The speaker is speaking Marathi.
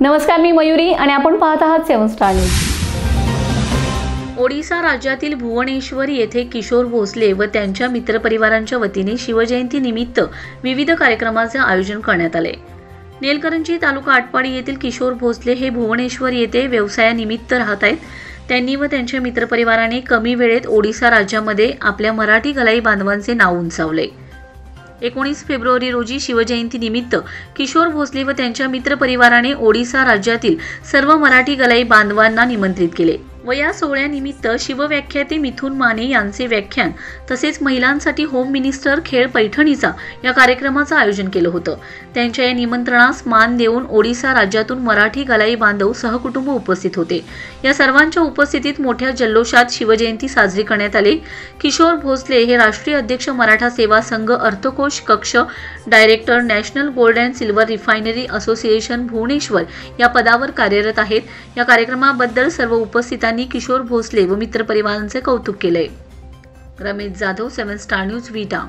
नमस्कार, मी मयुरी आणि आपण पाहत आहात 7 स्टार न्यूज। ओडिशा राज्यातील भुवनेश्वर येथे किशोर भोसले व त्यांच्या मित्रपरिवारांच्या वतीने शिवजयंती निमित्त विविध कार्यक्रमाचे आयोजन करण्यात आले। नेलकरंजी तालुका आटपाडी येथील किशोर भोसले हे भुवनेश्वर येथे व्यवसायानिमित्त राहत आहेत। त्यांनी व त्यांच्या मित्रपरिवाराने कमी वेळेत ओडिशा राज्यामध्ये आपल्या मराठी गलाई बांधवांचे नाव उंचावले। 19 फेब्रुवारी रोजी शिवजयंती निमित्त किशोर भोसले व त्यांच्या मित्रपरिवाराने ओडिशा राज्यातील सर्व मराठी गलाई बांधवांना निमंत्रित केले व या सोहळ्यानिमित्त शिवव्याख्याते मिथुन माने यांचे व्याख्यान तसेच महिलांसाठी होम मिनिस्टर खेळ पैठणीचा या कार्यक्रमाचं आयोजन केलं होतं। त्यांच्या या निमंत्रणास मान देऊन ओडिशा राज्यातून मराठी गलाई बांधव सहकुटुंब उपस्थित होते। या सर्वांच्या उपस्थितीत मोठ्या जल्लोषात शिवजयंती साजरी करण्यात आली। किशोर भोसले हे राष्ट्रीय अध्यक्ष मराठा सेवा संघ अर्थकोश कक्ष director national gold and silver refinery association Bhubaneswar या पदावर कार्यरत आहेत। या कार्यक्रमाबद्दल सर्व उपस्थितांनी किशोर भोसले व मित्रपरिवारांचे कौतुक केले। रमेश जाधव, 7 स्टार न्यूज, विटा।